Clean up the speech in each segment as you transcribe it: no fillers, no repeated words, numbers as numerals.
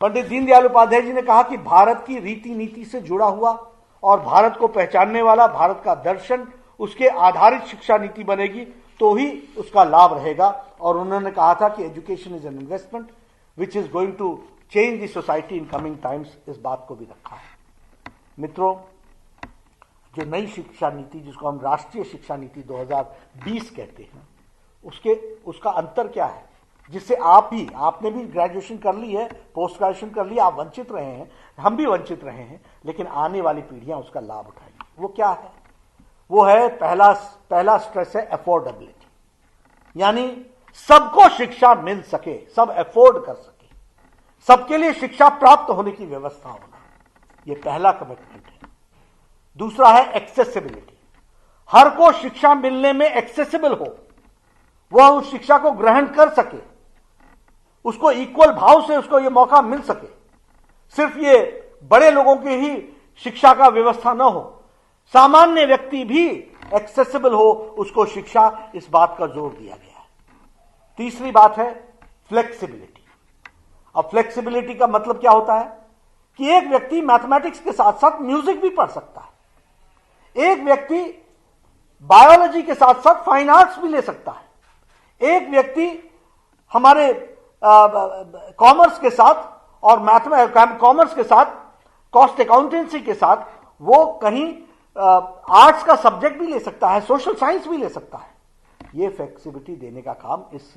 पंडित दीनदयाल उपाध्याय जी ने कहा कि भारत की रीति नीति से जुड़ा हुआ और भारत को पहचानने वाला भारत का दर्शन, उसके आधारित शिक्षा नीति बनेगी तो ही उसका लाभ रहेगा। और उन्होंने कहा था कि education is an investment which is going to change the society in coming times. इस बात को भी रखा है। मित्रों, जो नई शिक्षा नीति जिसको हम राष्ट्रीय शिक्षा नीति 2020 कहते हैं, उसका अंतर क्या है, जिससे आपने भी ग्रेजुएशन कर ली है, पोस्ट ग्रेजुएशन कर लिया, आप वंचित रहे हैं, हम भी वंचित रहे हैं, लेकिन आने वाली पीढ़ियां उसका लाभ उठाएंगी। वो क्या है? वो है पहला स्ट्रेस है अफोर्डेबिलिटी, यानी सबको शिक्षा मिल सके, सब अफोर्ड कर सके, सबके लिए शिक्षा प्राप्त होने की व्यवस्था होना, ये पहला कमिटमेंट है। दूसरा है एक्सेसिबिलिटी, हर को शिक्षा मिलने में एक्सेसिबल हो, वह उस शिक्षा को ग्रहण कर सके, उसको इक्वल भाव से उसको यह मौका मिल सके। सिर्फ ये बड़े लोगों की ही शिक्षा का व्यवस्था न हो, सामान्य व्यक्ति भी एक्सेसिबल हो, उसको शिक्षा, इस बात का जोर दिया गया है। तीसरी बात है फ्लेक्सिबिलिटी। अब फ्लेक्सिबिलिटी का मतलब क्या होता है कि एक व्यक्ति मैथमेटिक्स के साथ साथ म्यूजिक भी पढ़ सकता है, एक व्यक्ति बायोलॉजी के साथ साथ फाइन आर्ट्स भी ले सकता है, एक व्यक्ति हमारे कॉमर्स के साथ और कॉमर्स के साथ कॉस्ट अकाउंटेंसी के साथ वो कहीं आर्ट्स का सब्जेक्ट भी ले सकता है, सोशल साइंस भी ले सकता है। ये फ्लेक्सिबिलिटी देने का काम इस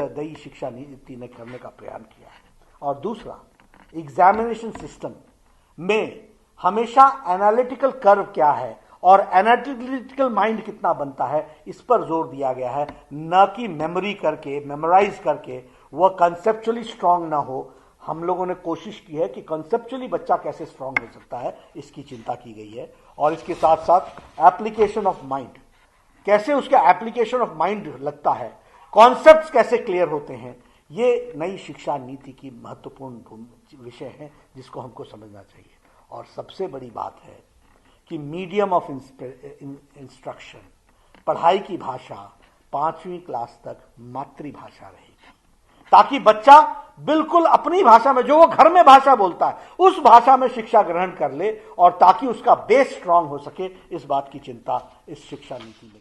नई शिक्षा नीति ने करने का प्रयास किया है। और दूसरा, एग्जामिनेशन सिस्टम में हमेशा एनालिटिकल कर्व क्या है और एनालिटिकल माइंड कितना बनता है, इस पर जोर दिया गया है, न कि मेमोरी करके, मेमोराइज करके वह कंसेप्चुअली स्ट्रांग ना हो। हम लोगों ने कोशिश की है कि कंसेप्चुअली बच्चा कैसे स्ट्रांग हो सकता है, इसकी चिंता की गई है। और इसके साथ साथ एप्लीकेशन ऑफ माइंड, कैसे उसका एप्लीकेशन ऑफ माइंड लगता है, कॉन्सेप्ट्स कैसे क्लियर होते हैं, ये नई शिक्षा नीति की महत्वपूर्ण विषय है जिसको हमको समझना चाहिए। और सबसे बड़ी बात है कि मीडियम ऑफ इंस्ट्रक्शन, पढ़ाई की भाषा 5वीं क्लास तक मातृभाषा रहेगी, ताकि बच्चा बिल्कुल अपनी भाषा में, जो वो घर में भाषा बोलता है, उस भाषा में शिक्षा ग्रहण कर ले, और ताकि उसका बेस स्ट्रांग हो सके। इस बात की चिंता इस शिक्षा नीति में